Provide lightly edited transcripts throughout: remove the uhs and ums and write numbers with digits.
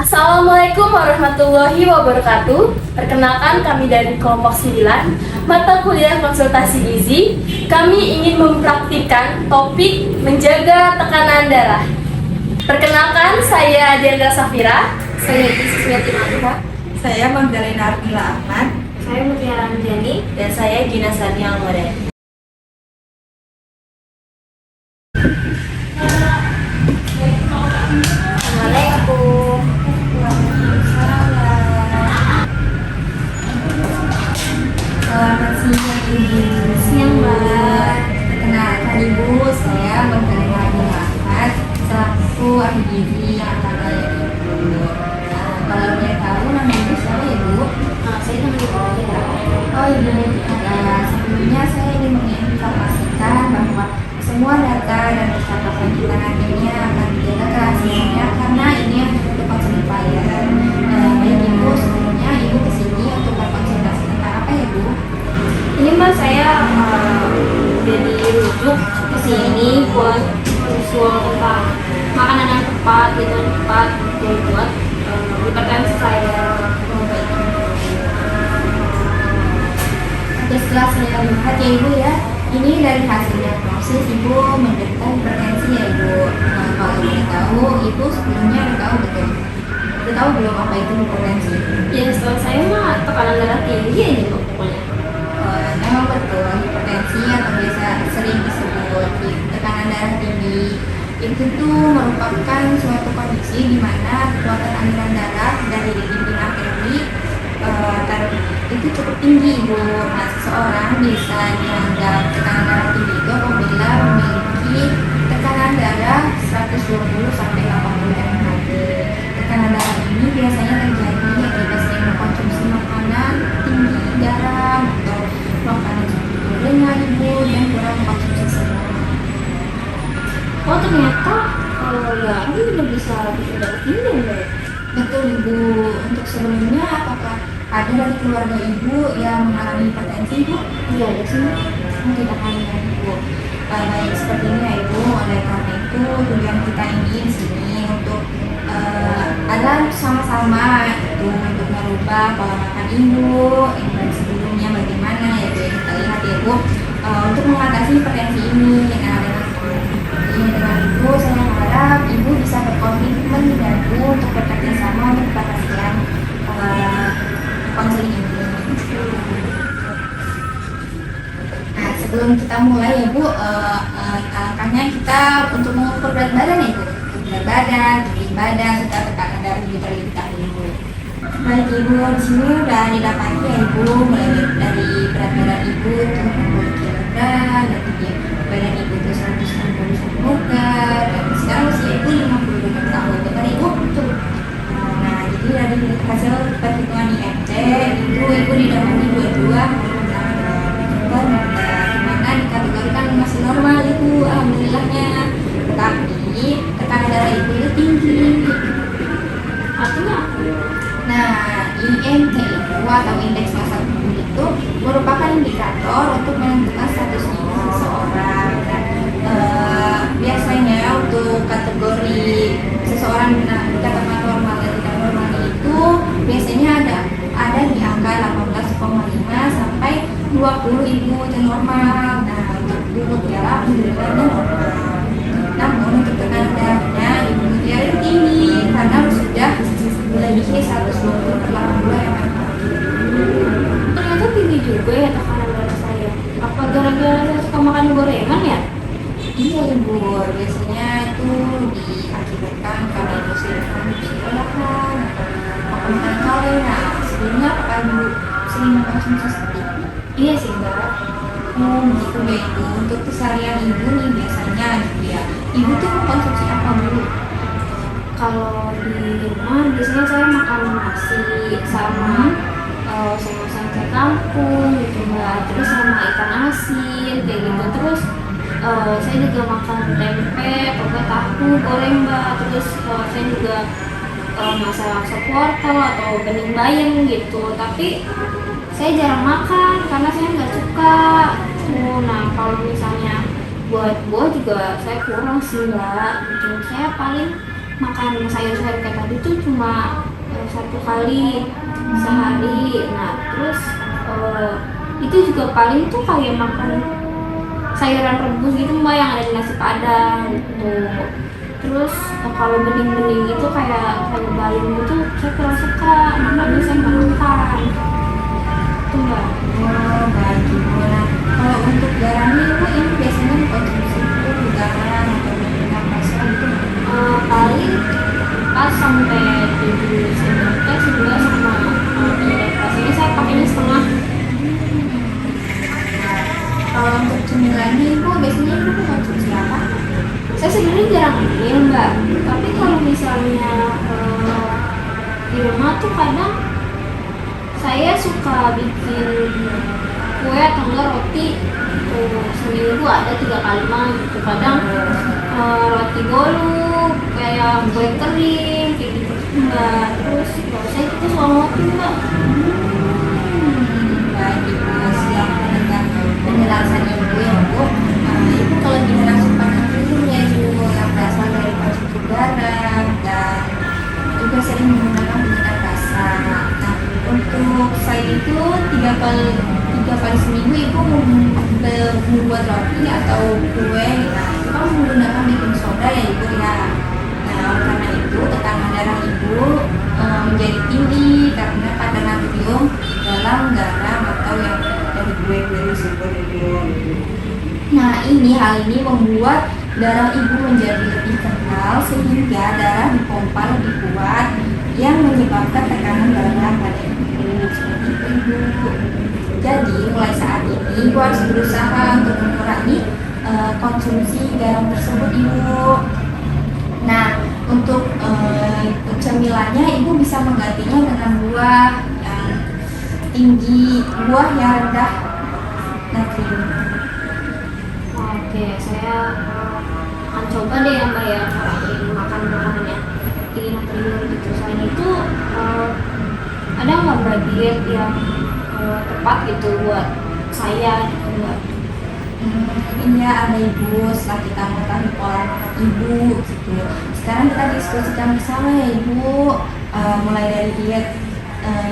Assalamualaikum warahmatullahi wabarakatuh. Perkenalkan kami dari kelompok 9 mata kuliah konsultasi gizi. Kami ingin mempraktikkan topik menjaga tekanan darah. Perkenalkan, saya Diandra Safira. Saya Ismiati Mangka. Saya Magdalena Ardila Ahmad. Saya Mutiara Ramjani. Dan saya Gina Sania Almore. Assalamualaikum. Selamat siang Ibu. Siang, Mbak. Perkenalkan Ibu, saya Magdalena Ardila Ahmad selaku ahli gizi yang akan melayani Ibu. Kalau boleh tahu nama Ibu siapa ya Bu? Saya teman Ibu Mutiara. Oh Ibu Mutiara. Sebelumnya saya ingin menginformasikan bahwa semua data dan percakapan kita nantinya akan dijaga kerahasiaannya karena ini untuk konsultasi. Baik Ibu, sebelumnya Ibu kesini untuk berkonsultasi tentang apa ya Bu? Ini Mbak, saya jadi rujuk ke sini buat usul tentang makanan yang tepat gitu, tepat jadi buat hipertensi saya. Setelah saya lihat ya Ibu ya, ini dari hasil diagnosis Ibu menderita hipertensi ya Ibu. Kalau boleh tahu, Ibu sebelumnya udah tahu betul? Udah tahu belum apa itu hipertensi? Ya setelah saya mah tekanan darah tinggi aja Mbak, pokoknya. Memang betul, hipertensi atau biasa sering disebut tekanan darah tinggi itu tuh merupakan suatu kondisi di mana kekuatan aliran darah dari dinding arteri itu cukup tinggi Ibu. Nah, seseorang bisa dianggap tekanan darah tinggi itu apabila memiliki tekanan darah 120 sampai 80 mmHg. Tekanan darah ini biasanya terjadi akibat sering mengkonsumsi makanan tinggi garam atau makanan seperti gorengan Ibu dan kurang mengkonsumsi serat. Oh ternyata garam juga bisa bikin darah tinggi Mbak. Betul Ibu. Untuk sebelumnya apakah ada dari keluarga Ibu yang mengalami hipertensi Ibu? Iya ada sih Mbak. Tidak hanya Ibu. Baik seperti ini ya Ibu. Oleh karena itu tujuan kita ini di sini untuk adalah sama-sama itu untuk merubah pola makan Ibu yang dari sebelumnya bagaimana ya Bu, yang kita lihat ya Bu, untuk mengatasi hipertensi ini. Nah, dengan itu saya harap Ibu bisa berkomitmen dengan Bu untuk bekerja sama untuk keberhasilan konseling ini. Nah, sebelum kita mulai ya Bu, alangkahnya kita untuk mengukur berat badan ya Bu, berat badan, tinggi badan, serta tekanan darah lebih terlebih dahulu Ibu. Baik Ibu, di sini udah didapati ya Ibu, mulai dari berat badan Ibu itu 60 kg, dan tinggi badan Ibu itu 160 cm, dan sekarang usia Ibu 52 tahun. Betul Ibu? Betul. Nah, jadi dari hasil perhitungan IMC itu Ibu didapati 22 dimana dikategorikan masih normal Ibu, alhamdulillahnya. Tetapi tekanan darah Ibu itu tinggi. Artinya Nah, IMC itu atau indeks massa tubuh itu merupakan indikator untuk menentukan status gizi seseorang. Dan biasanya untuk kategori seseorang dikatakan normal dan tidak normal itu biasanya ada di angka 18,5 sampai 20 Ibu itu normal. Nah, untuk Ibu Mutiara alhamdulillahnya normal. Namun untuk tekanan darahnya Ibu Mutiara itu tinggi karena sudah melebihi 120/80 mmHg. ternyata tinggi juga ya tekanan darah saya. Apa gara-gara saya suka makan gorengan ya? Iya Ibu, biasanya itu diakibatkan karena Ibu sering konsumsi olahan atau makan kalori. Nah, sebelumnya apakah Ibu sering mengkonsumsi seperti itu? Iya sih Mbak. Gitu ya Ibu. Untuk keseharian Ibu nih biasanya gitu ya, Ibu tuh mengkonsumsi apa dulu? Kalau di rumah biasanya saya makan nasi sama sayur-sayur kangkung gitu Mbak, terus sama ikan asin kayak gitu. Terus saya juga makan tempe atau enggak tahu goreng Mbak. Terus saya juga masak sop wortel atau bening bayam gitu. Tapi saya jarang makan karena saya nggak suka. Nah kalau misalnya buat buah juga saya kurang sih Mbak. Gitu. Saya paling makan sayur-sayur kayak tadi itu cuma 1 kali sehari. Nah terus itu juga paling tuh kayak makan sayuran rebus gitu mbak, yang ada di nasi padang gitu. Terus kalau bening-bening itu kayak bayam gitu saya kurang suka, makanya saya nggak makan itu mbak. Oh, baik Ibu. Nah, kalau untuk garamnya Ibu ini biasanya dikonsumsi itu garam atau minyak basah gitu? Paling 4 sampai 7 sendok teh sebelah sama penyedap rasanya saya pakainya setengah. Kalau untuk cemilannya Ibu biasanya Ibu konsumsi apa? Saya sebenarnya jarang ambil mbak, tapi kalau misalnya di rumah tuh kadang saya suka bikin kue atau enggak roti seminggu ada 3 kali mah gitu. Kadang roti bolu kayak kue kering kayak gitu mbak. Terus kalau saya itu soal roti mbak. Baik Ibu, siap mendengar penjelasan Ibu ya Bu. Ibu kalau gini langsung pakai minumnya Ibu yang berasal dari konsumsi garam dan juga sering menggunakan penyedap rasa. Nah, untuk saya itu 3 kali seminggu Ibu membuat roti atau kue. Nah, itu kan menggunakan baking soda ya Ibu ya. Nah, oleh karena itu tekanan darah Ibu menjadi tinggi karena kadar natrium dalam garam atau yang dari kue-kue tersebut Ibu. Nah, hal ini membuat darah Ibu menjadi lebih kental sehingga darah dipompa lebih kuat yang menyebabkan tekanan darah pada Ibu. Seperti itu Ibu. Jadi mulai saat ini Ibu harus berusaha untuk mengurangi konsumsi garam tersebut Ibu. Nah, untuk cemilannya Ibu bisa menggantinya dengan buah yang tinggi, buah yang rendah natrium. Oke, saya akan coba deh ya mbak ya, makan makanannya tinggi natrium gitu. Selain itu ada nggak mbak diet yang tepat gitu buat saya gitu mbak? Iya ada Ibu, setelah kita mengetahui pola makan Ibu gitu. Sekarang kita diskusikan bersama ya Ibu, mulai dari diet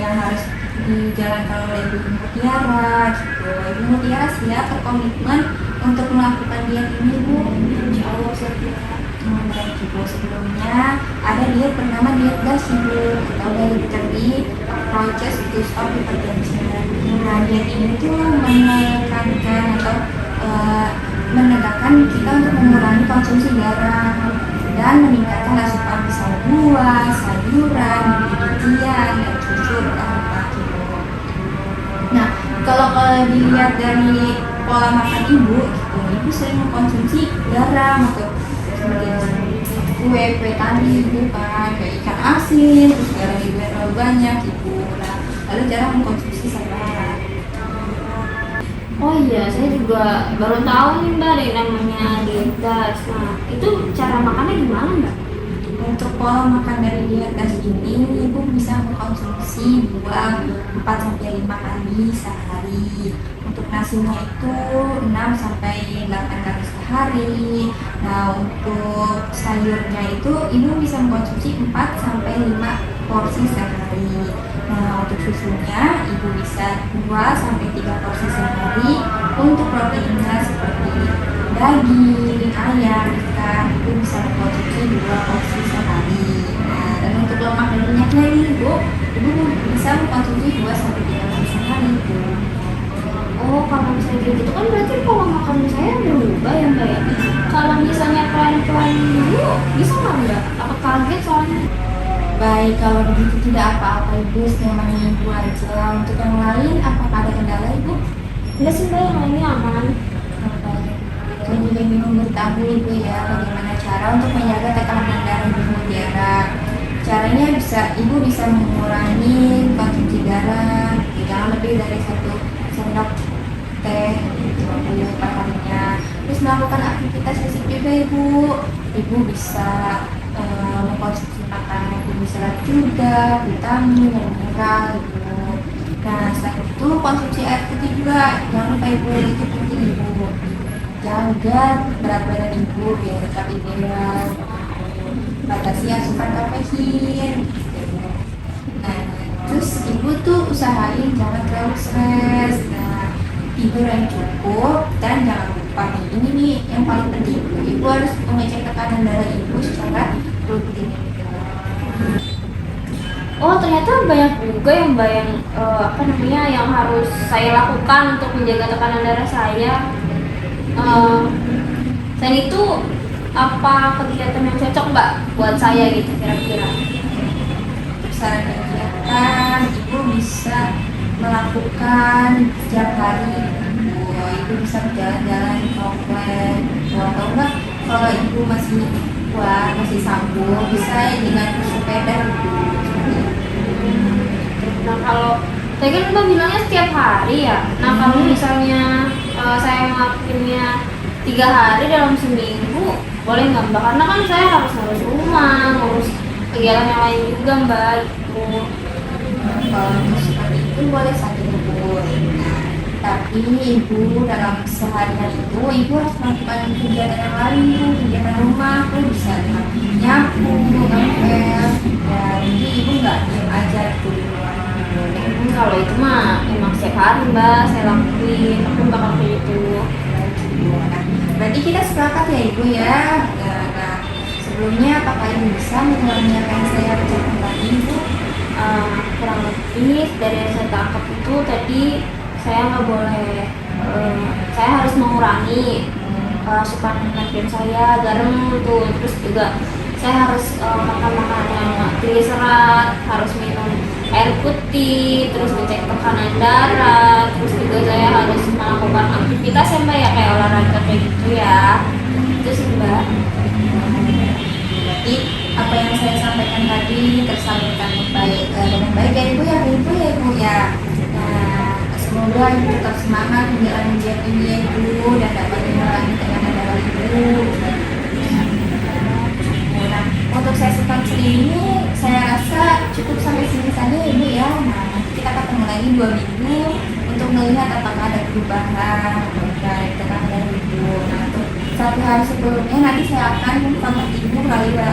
yang harus dijalankan oleh Ibu Mutiara gitu. Ibu Mutiara siap berkomitmen untuk melakukan diet ini Ibu? Insya Allah siap ya. Baik Ibu, sebelumnya ada diet bernama diet DASH Ibu, atau diet dari Approaches to Stop Hypertension. Nah, diet ini tuh menekankan atau menegakkan kita untuk mengurangi konsumsi garam dan meningkatkan asupan misal buah, sayuran, biji-bijian, dan susu berlemak Ibu. Nah, kalau dilihat dari pola makan Ibu, gitu, Ibu sering mengkonsumsi garam atau seperti kue tadi Ibu kan, kayak ikan asin, terus garam Ibu yang terlalu banyak Ibu. Nah, lalu jarang mengkonsumsi sayuran. Oh iya, saya juga baru tahu nih mbak ada yang namanya diet DASH. Nah, itu cara makannya gimana mbak? Untuk pola makan dari diet DASH ini, Ibu bisa mengkonsumsi buah 4-5 kali sehari. Untuk nasinya itu 6-8 kali sehari. Nah, untuk sayurnya itu Ibu bisa mengkonsumsi 4-5 porsi sehari. Nah, untuk susunya Ibu bisa 2-3 porsi sehari. Untuk proteinnya seperti daging, ayam, ikan, Ibu bisa mengkonsumsi 2 porsi sehari. Nah, dan untuk lemak dan minyaknya ini Ibu bisa mengkonsumsi 2-3 kali sehari Ibu. Oh, kalau misalnya kayak gitu kan berarti pola makan saya berubah ya mbak ya? Kalau misalnya pelan-pelan dulu bisa nggak mbak? Takut kaget soalnya. Baik, kalau begitu tidak apa-apa Ibu, semuanya Ibu aja. Untuk yang lain, apakah ada kendala Ibu? Enggak sih mbak, yang lainnya aman. Baik. Saya juga ingin memberitahu Ibu ya, bagaimana cara untuk menjaga tekanan darah Ibu Mutiara. Caranya Ibu bisa mengurangi konsumsi garam, jangan lebih dari 1 sendok teh perharinya. Terus melakukan aktivitas fisik juga Ibu bisa mengkonsumsi makanan yang serat juga, vitamin dan mineral Ibu. Nah, selain itu konsumsi air putih juga, jangan lupa Ibu, itu penting Ibu. Jaga berat badan Ibu biar tetap ideal. batasi asupan kafein. Nah, terus ibu tuh usahain jangan terlalu stres. Nah, tidur yang cukup dan jangan lupa nih, ini nih yang paling penting. Ibu harus mengecek tekanan darah ibu secara rutin. Oh, ternyata banyak juga yang harus saya lakukan untuk menjaga tekanan darah saya. Selain itu, apa kegiatan yang cocok Mbak buat saya gitu kira-kira? Saran kegiatan ibu bisa melakukan setiap hari. Ibu bisa jalan-jalan di komplek, atau enggak kalau ibu masih kuat, masih sanggup, bisa dengan bersepeda gitu. Nah, kalau saya kan Mbak bilangnya setiap hari ya. Nah, kalau misalnya saya ngelakuinnya 3 hari dalam seminggu, boleh nggak Mbak? Karena kan saya harus ngurus rumah, ngurus kegiatan yang lain juga Mbak. Gitu. Kalau seperti itu boleh saja ibu. Nah, tapi ibu dalam sehari-hari itu ibu harus melakukan kegiatan yang lain, kegiatan rumah, bisa nyapu, ngepel, dan jadi ibu nggak diam aja tuh di luar. Kalau itu mah emang setiap hari Mbak saya lakuin, aku bakal kayak gitu. Nah, berarti kita sepakat ya ibu ya. Nah, sebelumnya apakah ibu bisa mengulangi apa yang saya ucapkan tadi ibu? Kurang lebih dari yang saya tangkap itu tadi saya nggak boleh, saya harus mengurangi asupan natrium saya, garam tuh, terus juga saya harus makan makanan yang tinggi serat, harus minum air putih, terus ngecek tekanan darah, terus juga saya harus melakukan aktivitas ya Mbak ya, kayak olahraga kayak gitu ya. Itu sih Mbak. Berarti apa yang saya sampaikan tadi tersalurkan dengan baik ya ibu ya, ibu ya. Nah, semoga ibu tetap semangat menjalani ujian ini ya ibu, dan dapat mengurangi tekanan darah ibu. Nah, untuk sesi konseling ini saya rasa cukup sampai sini saja ya ibu ya. Nah, nanti kita ketemu lagi 2 minggu untuk melihat apakah ada perubahan dari tekanan darah ibu. Nah, untuk 1 hari sebelumnya nanti saya akan kontak ibu melalui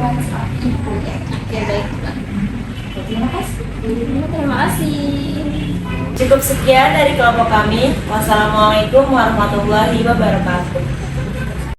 WhatsApp ibu ya. Oke, baik Mbak. Terima kasih. Terima kasih. Cukup sekian dari kelompok kami. Wassalamualaikum warahmatullahi wabarakatuh.